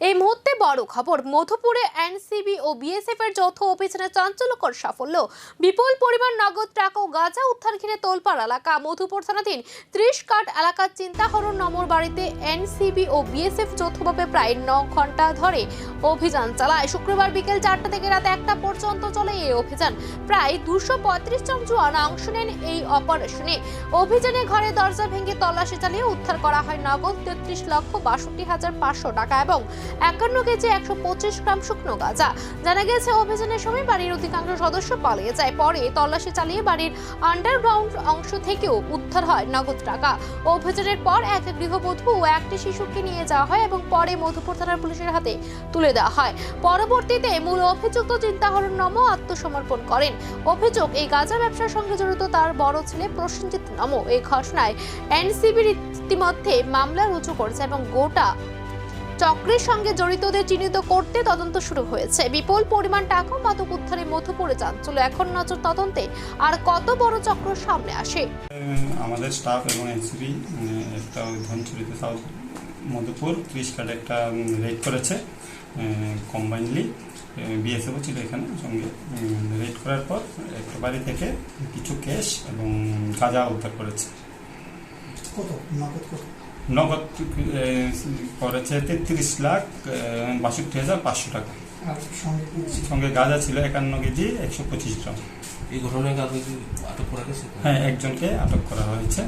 এই মুহূর্তে বড় খবর, মধুপুরে এনসিবি ও বিএসএফ এর যৌথ অভিযানে চাঞ্চল্যকর সাফল্য। বিপুল পরিমাণ নগদ টাকা ও গাঁজা উদ্ধার ঘিরে তোলপাড় এলাকা। মধুপুর থানাধীন 30 কাঠ এলাকার চিন্তাহরণ নম্বর বাড়িতে এনসিবি ও বিএসএফ যৌথভাবে প্রায় 9 ঘন্টা ধরে অভিযান চালায়। শুক্রবার বিকেল 4টা থেকে রাত 1টা পর্যন্ত চলে এই অভিযান। প্রায় 235 জন জওয়ান অংশ নেন এই অপারেশনে। অভিযানে ঘরে দরজা ভেঙে তল্লাশি চালিয়ে উদ্ধার করা হয় নগদ 33,62,500 টাকা এবং 51 কেজি 125 গ্রাম শুকনো গাঁজা। জানা গেছে, অভিযানের সময় বাড়ির অধিকাংশ সদস্য পালিয়ে যায়। পরে তল্লাশি চালিয়ে বাড়ির আন্ডারগ্রাউন্ড অংশ থেকেও উদ্ধার হয় নগদ টাকা। অভিযানের পর এক গৃহবধূ ও একটি শিশুকে নিয়ে যাওয়া হয় এবং পরে মধুপুর থানার পুলিশের হাতে তুলে দেওয়া হয়। পরবর্তীতে মূল অভিযুক্ত চিন্তাহরণ নমো আত্মসমর্পণ করেন। অভিযোগ, এই গাঁজা ব্যবসার সঙ্গে জড়িত তার বড় ছেলে প্রসেনজিৎ নমো। এই ঘটনায় এনসিবি ইতিমধ্যে মামলা রুজু করেছে এবং গোটা চক্রের সঙ্গে জড়িতদের চিহ্নিত করতে তদন্ত শুরু হয়েছে। বিপুল পরিমাণ টাকা মাদক উদ্ধারে মধুপুরে চাঞ্চল্য। এখন নজর তদন্তে আর কত বড় চক্র সামনে আসে। আমাদের স্টাফ এবং এনসিবি একটা ধনচুরিতে সাউথ মধুপুর 30 কাঠ একটা রেড করেছে কম্বাইনলি। বিএসএফও ছিল এখানে সঙ্গে। রেড করার পর একটা বাড়ি থেকে কিছু ক্যাশ এবং গাঁজা উদ্ধার করেছে। নগদ করেছে 33,62,500 টাকা। সঙ্গে গাঁজা ছিল 51 কেজি 125 গ্রাম। এই ঘটনায় আটক করা গেছে? হ্যাঁ, একজনকে আটক করা হয়েছে।